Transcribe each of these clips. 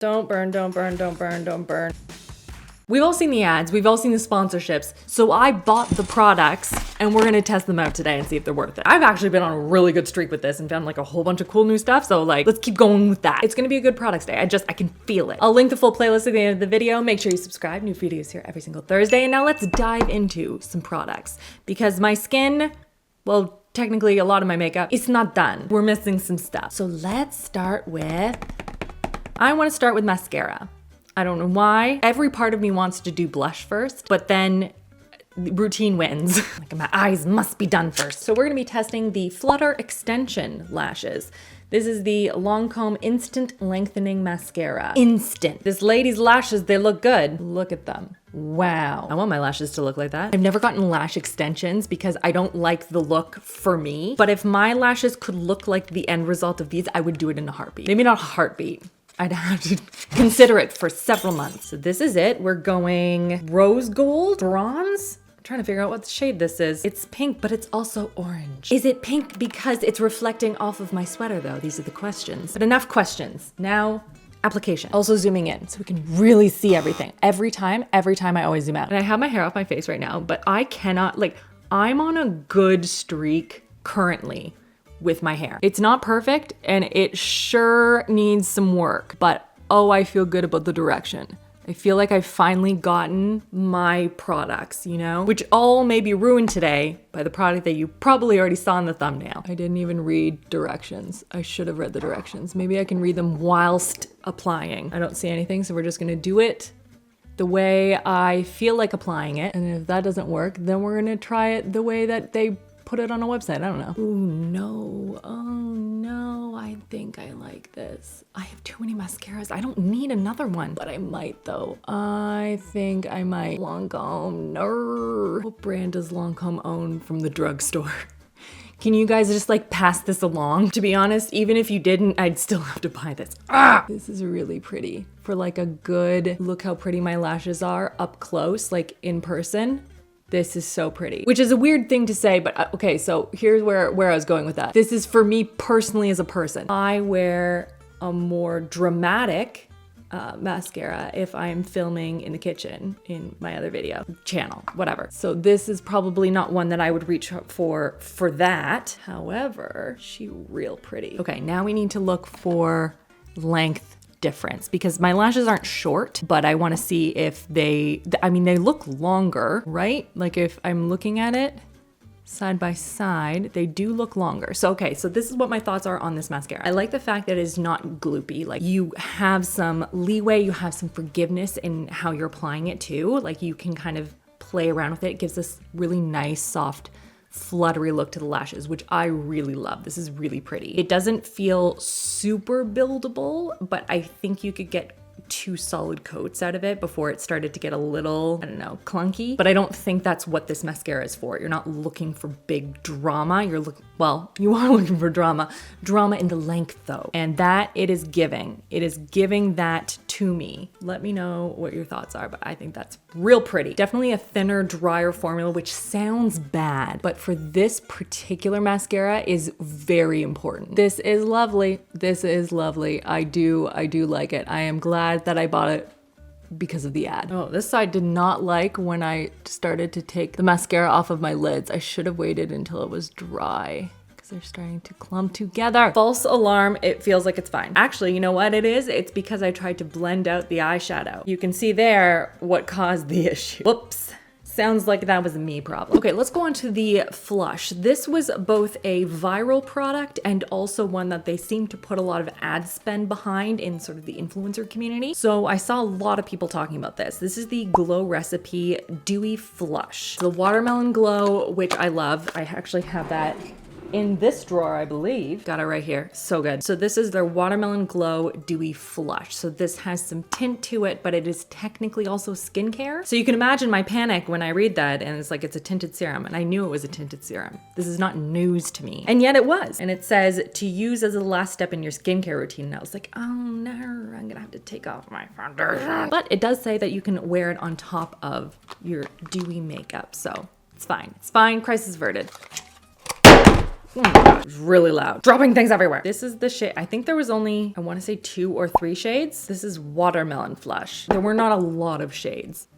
Don't burn, don't burn, don't burn, don't burn. We've all seen the ads, we've all seen the sponsorships, so I bought the products and we're gonna test them out today and see if they're worth it. I've actually been on a really good streak with this and found like a whole bunch of cool new stuff, so like, let's keep going with that. It's gonna be a good products day, I can feel it. I'll link the full playlist at the end of the video. Make sure you subscribe, new videos here every single Thursday. And now let's dive into some products because my skin, well, technically a lot of my makeup, it's not done. We're missing some stuff. So let's start with, I wanna start with mascara. I don't know why. Every part of me wants to do blush first, but then routine wins. Like my eyes must be done first. So we're gonna be testing the Flutter Extension Lashes. This is the Lancome Instant Lengthening Mascara. Instant. This lady's lashes, they look good. Look at them. Wow. I want my lashes to look like that. I've never gotten lash extensions because I don't like the look for me. But if my lashes could look like the end result of these, I would do it in a heartbeat. Maybe not a heartbeat. I'd have to consider it for several months. So this is it. We're going rose gold, bronze. I'm trying to figure out what shade this is. It's pink, but it's also orange. Is it pink because it's reflecting off of my sweater though? These are the questions. But enough questions. Now, application. Also zooming in so we can really see everything. Every time I always zoom out. And I have my hair off my face right now, but I cannot, like, I'm on a good streak currently with my hair. It's not perfect and it sure needs some work, but oh, I feel good about the direction. I feel like I've finally gotten my products, you know, which all may be ruined today by the product that you probably already saw in the thumbnail. I didn't even read directions. I should have read the directions. Maybe I can read them whilst applying. I don't see anything, so we're just gonna do it the way I feel like applying it. And if that doesn't work, then we're gonna try it the way that they put it on a website. I don't know. Ooh, no. Oh no, I think I like this. I have too many mascaras. I don't need another one, but I might though. I think I might. Lancome, no. What brand does Lancome own from the drugstore? Can you guys just like pass this along? To be honest, even if you didn't, I'd still have to buy this. Ah! This is really pretty. For like a good, look how pretty my lashes are up close, like in person. This is so pretty, which is a weird thing to say, but okay, so here's where I was going with that. This is for me personally as a person. I wear a more dramatic mascara if I'm filming in the kitchen in my other video channel, whatever. So this is probably not one that I would reach for that. However, she's real pretty. Okay, now we need to look for length difference because my lashes aren't short, but I want to see if they look longer, right? Like if I'm looking at it side by side, they do look longer. So, okay, so this is what my thoughts are on this mascara. I like the fact that it's not gloopy. Like you have some leeway, you have some forgiveness in how you're applying it too. Like you can kind of play around with it. It gives this really nice, soft, fluttery look to the lashes, which I really love. This is really pretty. It doesn't feel super buildable, but I think you could get 2 solid coats out of it before it started to get a little, I don't know, clunky. But I don't think that's what this mascara is for. You're not looking for big drama. You're looking, well, you are looking for drama in the length though. And that it is giving. It is giving that to me. Let me know what your thoughts are, but I think that's real pretty. Definitely a thinner, drier formula, which sounds bad, but for this particular mascara is very important. This is lovely. This is lovely. I do like it. I am glad that I bought it because of the ad. Oh, this side did not like when I started to take the mascara off of my lids. I should have waited until it was dry. They're starting to clump together. False alarm, it feels like it's fine. Actually, you know what it is? It's because I tried to blend out the eyeshadow. You can see there what caused the issue. Whoops. Sounds like that was a me problem. Okay, let's go on to the Flush. This was both a viral product and also one that they seem to put a lot of ad spend behind in sort of the influencer community. So I saw a lot of people talking about this. This is the Glow Recipe Dewy Flush. The Watermelon Glow, which I love. I actually have that in this drawer, I believe. Got it right here. So good. So this is their Watermelon Glow Dewy Flush. So this has some tint to it, but it is technically also skincare. So you can imagine my panic when I read that and it's like it's a tinted serum, and I knew it was a tinted serum. This is not news to me. And yet it was. And it says to use as a last step in your skincare routine. And I was like, oh no, I'm gonna have to take off my foundation. But it does say that you can wear it on top of your dewy makeup. So it's fine. It's fine. Crisis averted. Oh my God, it's really loud. Dropping things everywhere. This is the shade. I think there was only, I want to say 2 or 3 shades. This is Watermelon Flush. There were not a lot of shades.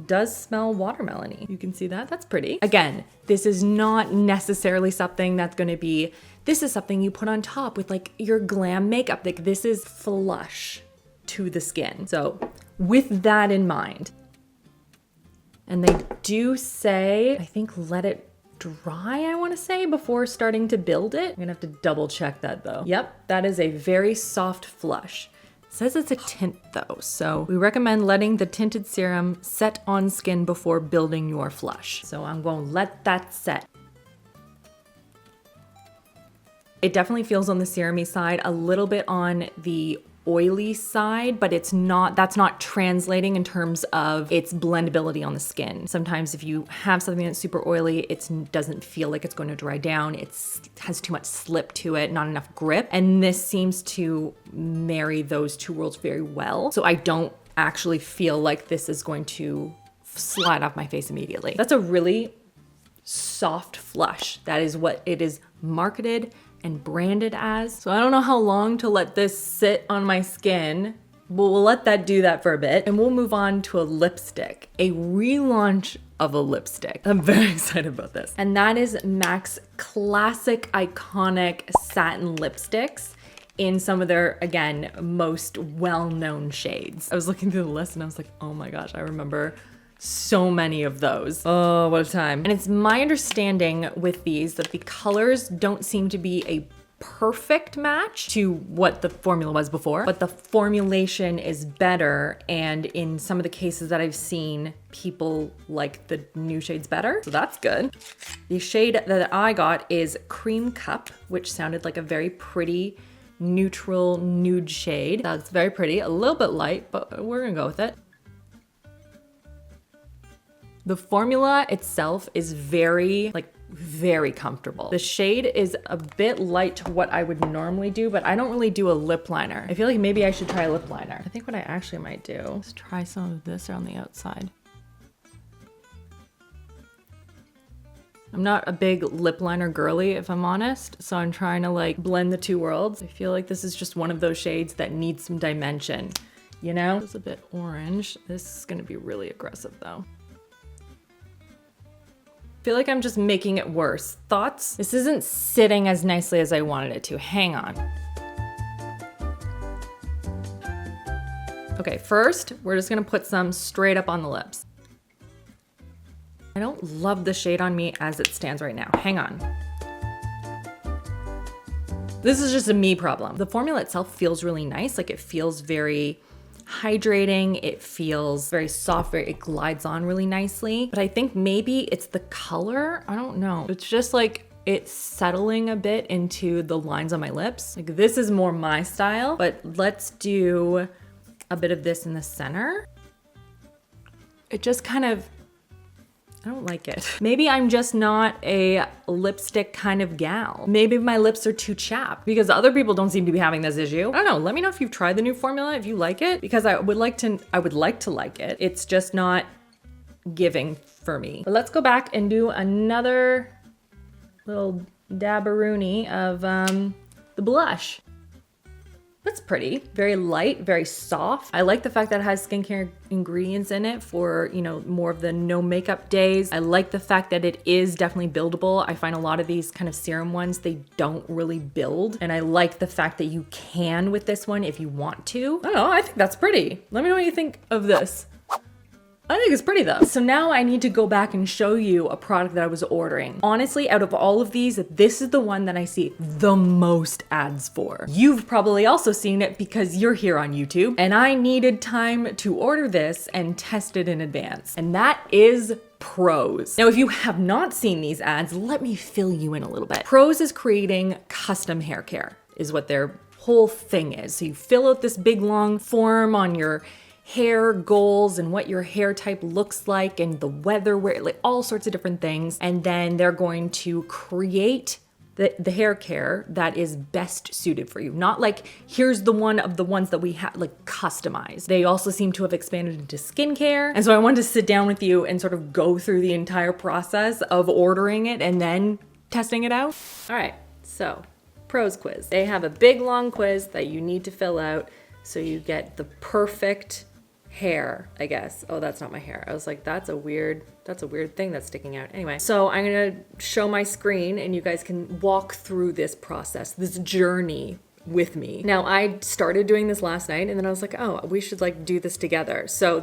Does smell watermelony. You can see that, that's pretty. Again, this is not necessarily something that's gonna be, this is something you put on top with like your glam makeup. Like this is flush to the skin. So with that in mind, and they do say, I think let it dry, I wanna say, before starting to build it. I'm gonna have to double check that though. Yep, that is a very soft flush. It says it's a tint though, so we recommend letting the tinted serum set on skin before building your flush. So I'm going to let that set. It definitely feels on the serum-y side, a little bit on the oily side, but it's not, that's not translating in terms of its blendability on the skin. Sometimes if you have something that's super oily, it doesn't feel like it's going to dry down. It has too much slip to it, not enough grip. And this seems to marry those two worlds very well. So I don't actually feel like this is going to slide off my face immediately. That's a really soft flush. That is what it is marketed and branded as. So I don't know how long to let this sit on my skin, but we'll let that do that for a bit. And we'll move on to a lipstick, a relaunch of a lipstick. I'm very excited about this. And that is MAC's classic iconic satin lipsticks in some of their, again, most well-known shades. I was looking through the list and I was like, oh my gosh, I remember so many of those. Oh, what a time. And it's my understanding with these that the colors don't seem to be a perfect match to what the formula was before, but the formulation is better. And in some of the cases that I've seen, people like the new shades better. So that's good. The shade that I got is Cream Cup, which sounded like a very pretty neutral nude shade. That's very pretty, a little bit light, but we're gonna go with it. The formula itself is very comfortable. The shade is a bit light to what I would normally do, but I don't really do a lip liner. I feel like maybe I should try a lip liner. I think what I actually might do is try some of this on the outside. I'm not a big lip liner girly, if I'm honest, so I'm trying to like blend the two worlds. I feel like this is just one of those shades that needs some dimension, you know? It's a bit orange. This is gonna be really aggressive though. I feel like I'm just making it worse. Thoughts? This isn't sitting as nicely as I wanted it to. Hang on. Okay, first, we're just gonna put some straight up on the lips. I don't love the shade on me as it stands right now. Hang on. This is just a me problem. The formula itself feels really nice. Like it feels very hydrating, it feels very soft, it glides on really nicely. But I think maybe it's the color, I don't know. It's just like it's settling a bit into the lines on my lips. Like this is more my style, but let's do a bit of this in the center. It just kind of, I don't like it. Maybe I'm just not a lipstick kind of gal. Maybe my lips are too chapped because other people don't seem to be having this issue. I don't know. Let me know if you've tried the new formula, if you like it, because I would like to like it. It's just not giving for me. But let's go back and do another little dabberoonie of the blush. That's pretty, very light, very soft. I like the fact that it has skincare ingredients in it for, you know, more of the no makeup days. I like the fact that it is definitely buildable. I find a lot of these kind of serum ones, they don't really build. And I like the fact that you can with this one if you want to. I don't know, I think that's pretty. Let me know what you think of this. I think it's pretty though. So now I need to go back and show you a product that I was ordering. Honestly, out of all of these, this is the one that I see the most ads for. You've probably also seen it because you're here on YouTube, and I needed time to order this and test it in advance. And that is Prose. Now, if you have not seen these ads, let me fill you in a little bit. Prose is creating custom hair care, is what their whole thing is. So you fill out this big long form on your hair goals and what your hair type looks like and the weather, where like all sorts of different things. And then they're going to create the hair care that is best suited for you. Not like, here's the one of the ones that we have like customized. They also seem to have expanded into skincare. And so I wanted to sit down with you and sort of go through the entire process of ordering it and then testing it out. All right, so Prose quiz. They have a big long quiz that you need to fill out so you get the perfect hair, I guess. Oh, that's not my hair. I was like, that's a weird thing that's sticking out. Anyway, so I'm gonna show my screen and you guys can walk through this process, this journey with me. Now, I started doing this last night and then I was like, oh, we should like do this together. So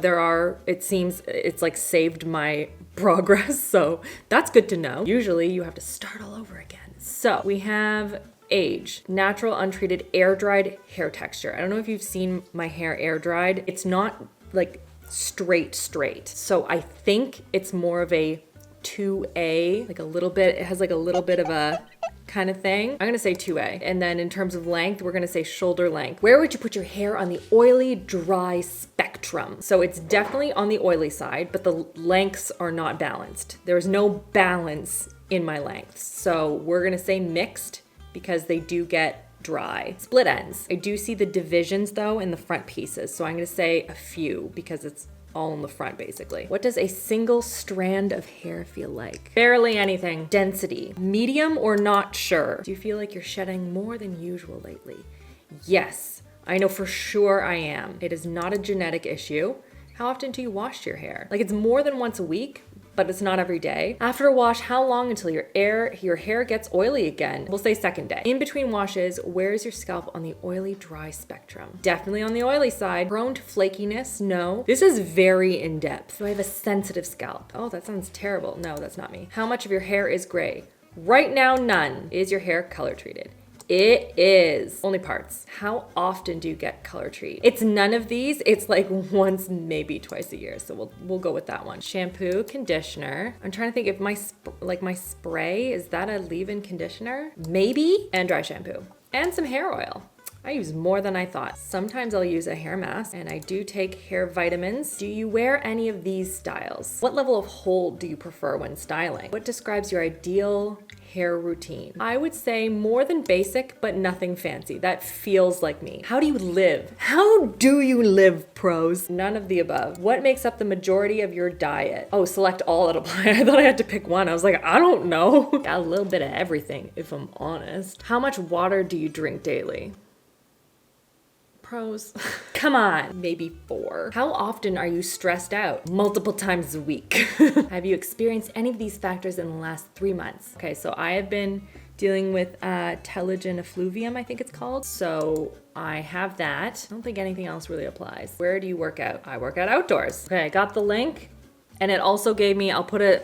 it seems it's like saved my progress. So that's good to know. Usually you have to start all over again. So we have age, natural, untreated, air dried hair texture. I don't know if you've seen my hair air dried. It's not like straight. So I think it's more of a 2A, like a little bit, it has like a little bit of a kind of thing. I'm gonna say 2A. And then in terms of length, we're gonna say shoulder length. Where would you put your hair on the oily, dry spectrum? So it's definitely on the oily side, but the lengths are not balanced. There's no balance in my lengths. So we're gonna say mixed because they do get dry. Split ends. I do see the divisions though in the front pieces. So I'm gonna say a few because it's all in the front basically. What does a single strand of hair feel like? Barely anything. Density. Medium or not sure? Do you feel like you're shedding more than usual lately? Yes, I know for sure I am. It is not a genetic issue. How often do you wash your hair? Like it's more than once a week, but it's not every day. After a wash, how long until your hair gets oily again? We'll say second day. In between washes, where is your scalp on the oily dry spectrum? Definitely on the oily side. Prone to flakiness? No. This is very in-depth. Do I have a sensitive scalp? Oh, that sounds terrible. No, that's not me. How much of your hair is gray? Right now, none. Is your hair color treated? It is. Only parts. How often do you get color treat? It's none of these. It's like once, maybe twice a year. So we'll go with that one. Shampoo, conditioner. I'm trying to think if my spray, is that a leave-in conditioner? Maybe. And dry shampoo. And some hair oil. I use more than I thought. Sometimes I'll use a hair mask and I do take hair vitamins. Do you wear any of these styles? What level of hold do you prefer when styling? What describes your ideal hair routine? I would say more than basic, but nothing fancy. That feels like me. How do you live? How do you live, Prose? None of the above. What makes up the majority of your diet? Oh, select all that apply. I thought I had to pick one. I was like, I don't know. Got a little bit of everything, if I'm honest. How much water do you drink daily? Prose. Come on, maybe 4. How often are you stressed out? Multiple times a week. Have you experienced any of these factors in the last 3 months? Okay, so I have been dealing with telogen effluvium, I think it's called. So I have that. I don't think anything else really applies. Where do you work out? I work out outdoors. Okay, I got the link and it also gave me, I'll put a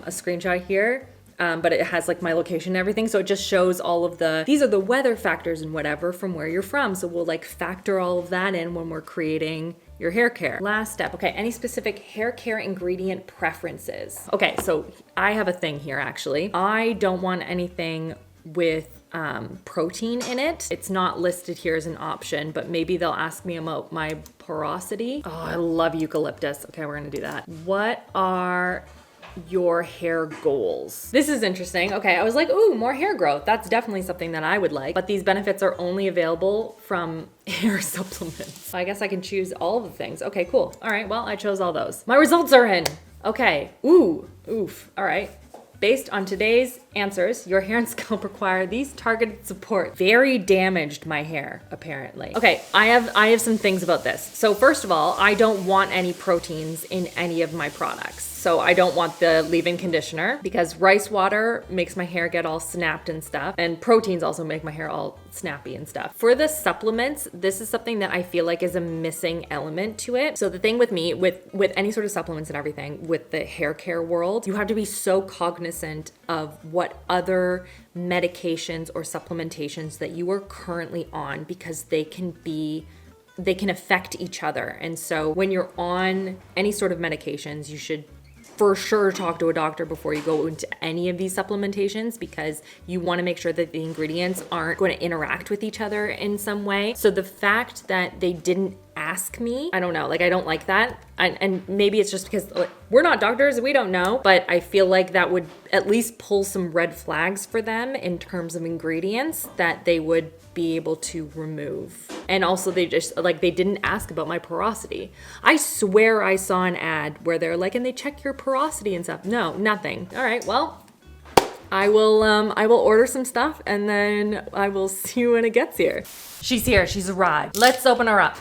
screenshot here. But it has like my location and everything. So it just shows all of these are the weather factors and whatever from where you're from. So we'll like factor all of that in when we're creating your hair care. Last step. Okay, any specific hair care ingredient preferences? Okay, so I have a thing here actually. I don't want anything with protein in it. It's not listed here as an option, but maybe they'll ask me about my porosity. Oh, I love eucalyptus. Okay, we're gonna do that. What are your hair goals? This is interesting. Okay, I was like, ooh, more hair growth. That's definitely something that I would like, but these benefits are only available from hair supplements. So I guess I can choose all of the things. Okay, cool. All right, well, I chose all those. My results are in. Okay, oof, all right. Based on today's answers, your hair and scalp require these targeted support. Very damaged my hair, apparently. Okay, I have some things about this. So first of all, I don't want any proteins in any of my products. So I don't want the leave-in conditioner because rice water makes my hair get all snapped and stuff. And proteins also make my hair all snappy and stuff. For the supplements, this is something that I feel like is a missing element to it. So the thing with me, with any sort of supplements and everything, with the hair care world, you have to be so cognizant of what other medications or supplementations that you are currently on because they can affect each other. And so when you're on any sort of medications, you should for sure talk to a doctor before you go into any of these supplementations because you want to make sure that the ingredients aren't going to interact with each other in some way. So the fact that they didn't ask me, I don't know, like I don't like that. And maybe it's just because like, we're not doctors, we don't know, but I feel like that would at least pull some red flags for them in terms of ingredients that they would be able to remove. And also they didn't ask about my porosity. I swear I saw an ad where they're like, and they check your porosity and stuff. No, nothing. All right, well, I will order some stuff and then I will see you when it gets here. She's here, she's arrived. Let's open her up.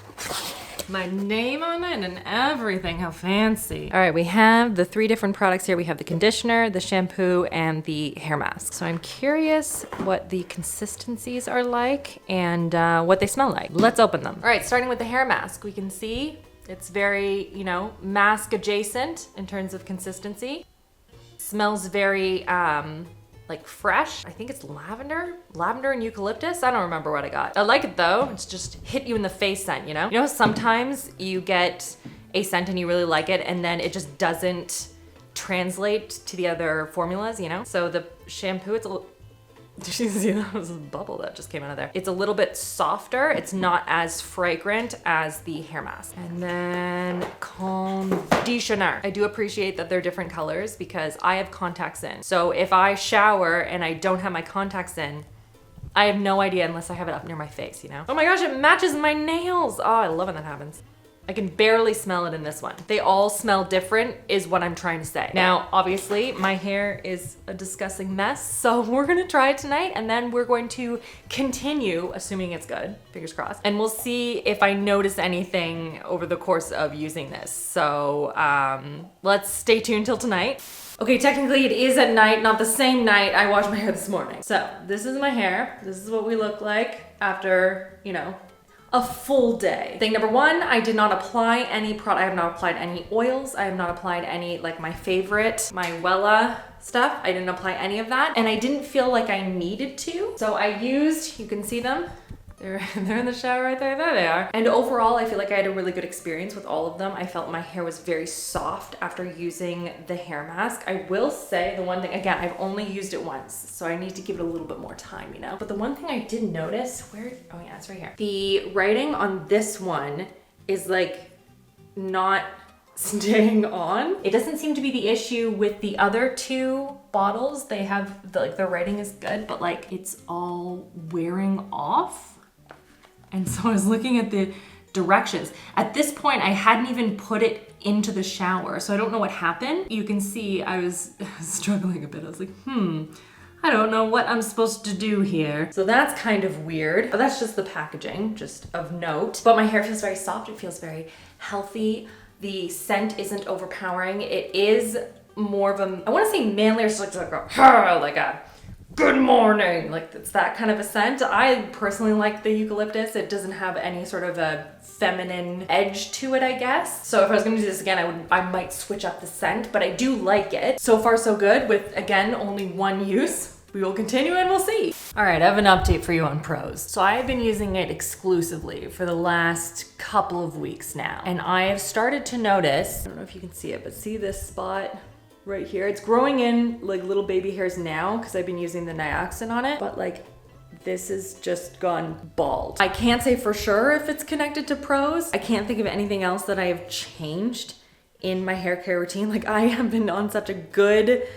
My name on it and everything, how fancy. All right, we have the 3 different products here. We have the conditioner, the shampoo, and the hair mask. So I'm curious what the consistencies are like and what they smell like. Let's open them. All right, starting with the hair mask, we can see it's very, you know, mask adjacent in terms of consistency. Smells very, like fresh. I think it's lavender and eucalyptus. I don't remember what I got. I like it though. It's just hit you in the face scent, you know? You know, sometimes you get a scent and you really like it and then it just doesn't translate to the other formulas, you know? So the shampoo, it's a little, did you see that? Was a bubble that just came out of there. It's a little bit softer. It's not as fragrant as the hair mask. And then conditioner. I do appreciate that they're different colors because I have contacts in. So if I shower and I don't have my contacts in, I have no idea unless I have it up near my face, you know? Oh my gosh, it matches my nails. Oh, I love when that happens. I can barely smell it in this one. They all smell different is what I'm trying to say. Now, obviously, my hair is a disgusting mess, so we're gonna try it tonight and then we're going to continue, assuming it's good, fingers crossed, and we'll see if I notice anything over the course of using this. So let's stay tuned till tonight. Okay, technically it is at night, not the same night I washed my hair this morning. So this is my hair. This is what we look like after, you know, a full day. Thing number 1, I did not apply any product. I have not applied any oils. I have not applied any, like my favorite, my Wella stuff. I didn't apply any of that. And I didn't feel like I needed to. So I used, you can see them. They're in the shower right there. There they are. And overall, I feel like I had a really good experience with all of them. I felt my hair was very soft after using the hair mask. I will say the one thing, again, I've only used it once, so I need to give it a little bit more time, you know? But the one thing I did notice, oh yeah, it's right here. The writing on this one is like not staying on. It doesn't seem to be the issue with the other 2 bottles. They have, the writing is good, but like it's all wearing off. And so I was looking at the directions. At this point, I hadn't even put it into the shower, so I don't know what happened. You can see I was struggling a bit. I was like, I don't know what I'm supposed to do here. So that's kind of weird, but that's just the packaging, just of note. But my hair feels very soft. It feels very healthy. The scent isn't overpowering. It is more of a, I want to say manly, or just like a good morning, like it's that kind of a scent. I personally like the eucalyptus. It doesn't have any sort of a feminine edge to it, I guess. So if I was gonna do this again, I might switch up the scent, but I do like it. So far so good with, again, only 1 use. We will continue and we'll see. All right, I have an update for you on Prose. So I have been using it exclusively for the last couple of weeks now. And I have started to notice, I don't know if you can see it, but see this spot right here? It's growing in like little baby hairs now because I've been using the Nudestix on it, but like this has just gone bald. I can't say for sure if it's connected to Prose. I can't think of anything else that I have changed in my hair care routine. Like I have been on such a good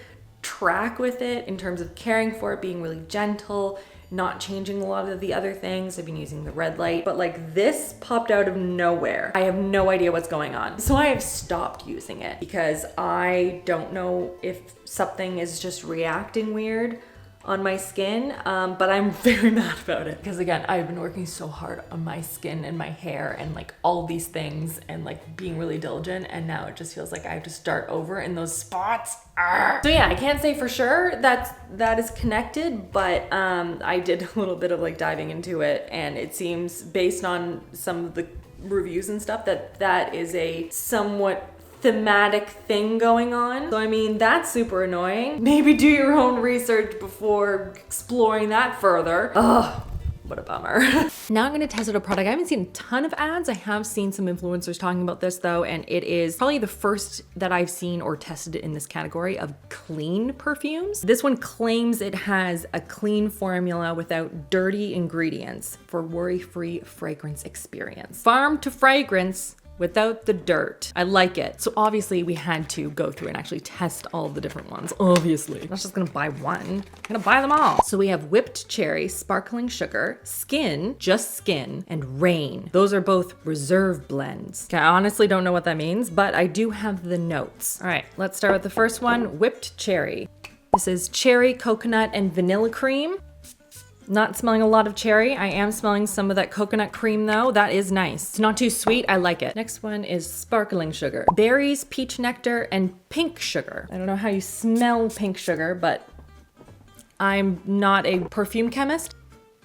track with it in terms of caring for it, being really gentle, not changing a lot of the other things. I've been using the red light, but like this popped out of nowhere. I have no idea what's going on. So I have stopped using it because I don't know if something is just reacting weird on my skin, but I'm very mad about it because again, I've been working so hard on my skin and my hair and like all these things and like being really diligent, and now it just feels like I have to start over in those spots. Arrgh. So yeah, I can't say for sure that is connected, but I did a little bit of like diving into it, and it seems based on some of the reviews and stuff that is a somewhat thematic thing going on. So I mean, that's super annoying. Maybe do your own research before exploring that further. Ugh, what a bummer. Now I'm gonna test out a product. I haven't seen a ton of ads. I have seen some influencers talking about this though, and it is probably the first that I've seen or tested in this category of clean perfumes. This one claims it has a clean formula without dirty ingredients for worry-free fragrance experience. Farm to fragrance without the dirt. I like it. So obviously we had to go through and actually test all the different ones, obviously. I'm not just gonna buy one, I'm gonna buy them all. So we have whipped cherry, sparkling sugar, skin, just skin, and rain. Those are both reserve blends. Okay, I honestly don't know what that means, but I do have the notes. All right, let's start with the first one, whipped cherry. This is cherry, coconut, and vanilla cream. Not smelling a lot of cherry. I am smelling some of that coconut cream though. That is nice. It's not too sweet. I like it. Next one is sparkling sugar. Berries, peach nectar, and pink sugar. I don't know how you smell pink sugar, but I'm not a perfume chemist.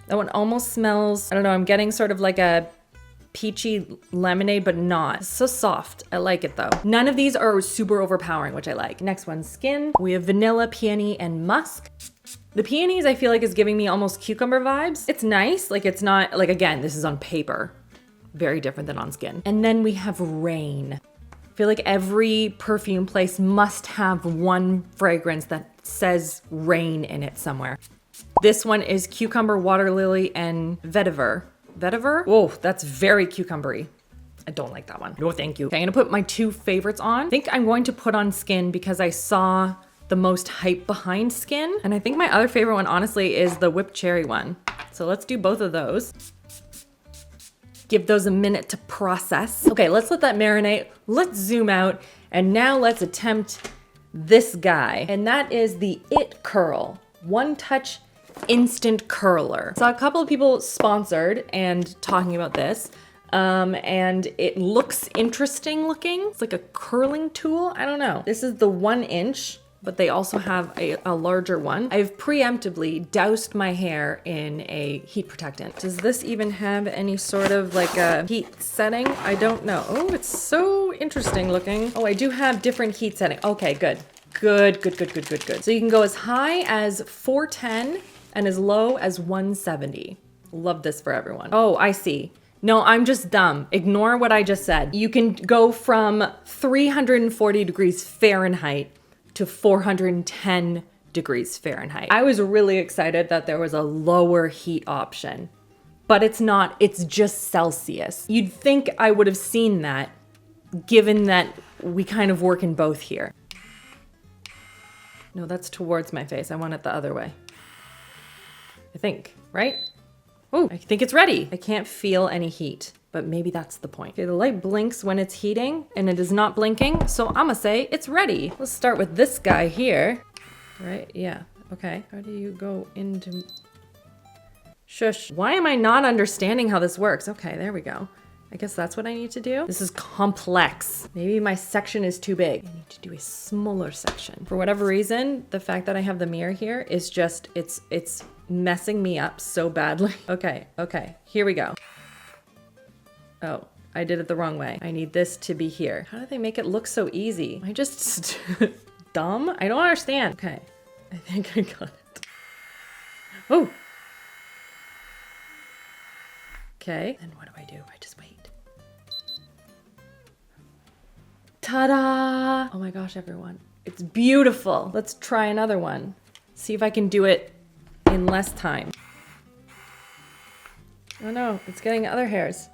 That one almost smells, I don't know, I'm getting sort of like a peachy lemonade, but not. It's so soft. I like it though. None of these are super overpowering, which I like. Next one, skin. We have vanilla, peony, and musk. The peonies I feel like is giving me almost cucumber vibes. It's nice, like it's not, like again, this is on paper. Very different than on skin. And then we have rain. I feel like every perfume place must have one fragrance that says rain in it somewhere. This one is cucumber, water lily, and vetiver. Vetiver? Whoa, that's very cucumbery. I don't like that one. No, thank you. Okay, I'm gonna put my two favorites on. I think I'm going to put on skin because I saw the most hype behind skin. And I think my other favorite one, honestly, is the whipped cherry one. So let's do both of those. Give those a minute to process. Okay, let's let that marinate. Let's zoom out. And now let's attempt this guy. And that is the It Curl One Touch Instant Curler. Saw a couple of people sponsored and talking about this. And it looks interesting looking. It's like a curling tool. I don't know. This is the 1 inch. But they also have a larger one. I've preemptively doused my hair in a heat protectant. Does this even have any sort of like a heat setting? I don't know. Oh, it's so interesting looking. Oh, I do have different heat setting. Okay, good. Good. So you can go as high as 410 and as low as 170. Love this for everyone. Oh, I see. No, I'm just dumb. Ignore what I just said. You can go from 340 degrees Fahrenheit to 410 degrees Fahrenheit. I was really excited that there was a lower heat option, but it's not, it's just Celsius. You'd think I would have seen that given that we kind of work in both here. No, that's towards my face. I want it the other way. I think, right? Oh, I think it's ready. I can't feel any heat, but maybe that's the point. Okay, the light blinks when it's heating and it is not blinking, so I'm gonna say it's ready. Let's start with this guy here. Right, yeah, okay. How do you go into... Shush. Why am I not understanding how this works? Okay, there we go. I guess that's what I need to do. This is complex. Maybe my section is too big. I need to do a smaller section. For whatever reason, the fact that I have the mirror here is just, it's messing me up so badly. Okay, here we go. Oh, I did it the wrong way. I need this to be here. How do they make it look so easy? Am I just dumb? I don't understand. Okay, I think I got it. Oh. Okay, then what do? I just wait. Ta-da! Oh my gosh, everyone. It's beautiful. Let's try another one. See if I can do it in less time. Oh no, it's getting other hairs.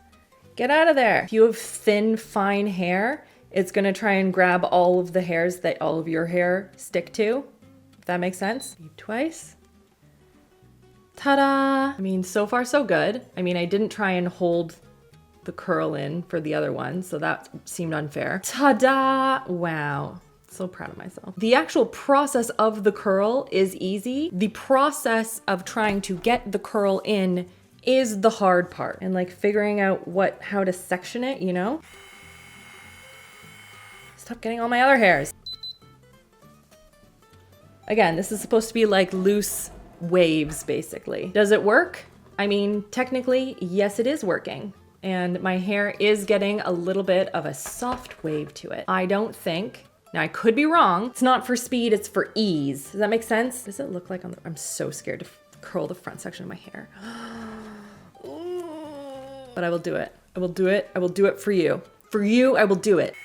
Get out of there. If you have thin, fine hair, it's gonna try and grab all of the hairs that all of your hair stick to. If that makes sense. Twice. Ta-da! I mean, so far so good. I mean, I didn't try and hold the curl in for the other one, so that seemed unfair. Ta-da! Wow. So proud of myself. The actual process of the curl is easy. The process of trying to get the curl in is the hard part, and like figuring out how to section it, you know? Stop getting all my other hairs. Again, this is supposed to be like loose waves, basically. Does it work? I mean, technically, yes, it is working. And my hair is getting a little bit of a soft wave to it. I don't think, now I could be wrong, it's not for speed, it's for ease. Does that make sense? Does it look like I'm so scared to curl the front section of my hair. But I will do it. I will do it. I will do it for you. For you, I will do it.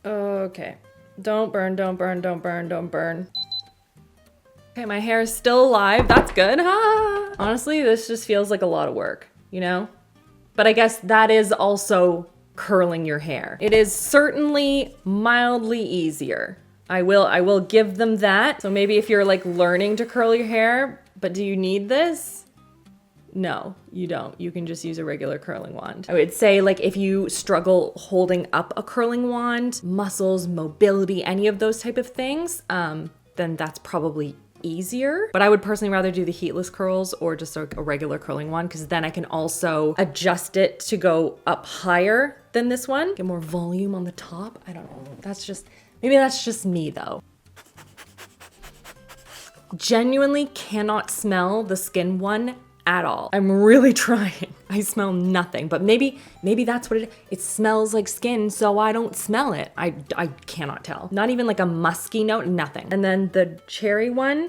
Okay. Don't burn, don't burn, don't burn, don't burn. Okay, my hair is still alive. That's good. Ah. Honestly, this just feels like a lot of work, you know? But I guess that is also curling your hair. It is certainly mildly easier. I will give them that. So maybe if you're like learning to curl your hair, but do you need this? No, you don't. You can just use a regular curling wand. I would say like if you struggle holding up a curling wand, muscles, mobility, any of those type of things, then that's probably easier. But I would personally rather do the heatless curls or just a regular curling wand, because then I can also adjust it to go up higher than this one. Get more volume on the top. I don't know. Maybe that's just me though. Genuinely cannot smell the skin one at all. I'm really trying. I smell nothing, but maybe that's what it smells like skin, so I don't smell it. I cannot tell. Not even like a musky note, nothing. And then the cherry one,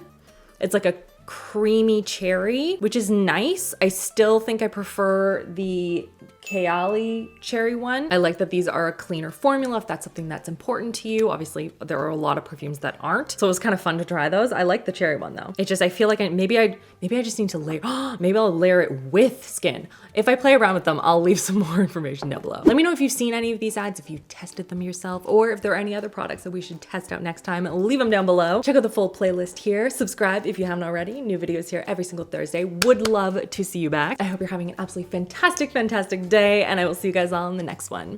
it's like a creamy cherry, which is nice. I still think I prefer the Kayali cherry one. I like that these are a cleaner formula if that's something that's important to you. Obviously, there are a lot of perfumes that aren't. So it was kind of fun to try those. I like the cherry one though. It just, I feel like maybe I just need to layer, maybe I'll layer it with skin. If I play around with them, I'll leave some more information down below. Let me know if you've seen any of these ads, if you tested them yourself, or if there are any other products that we should test out next time. Leave them down below. Check out the full playlist here. Subscribe if you haven't already. New videos here every single Thursday. Would love to see you back. I hope you're having an absolutely fantastic, fantastic day, and I will see you guys all in the next one.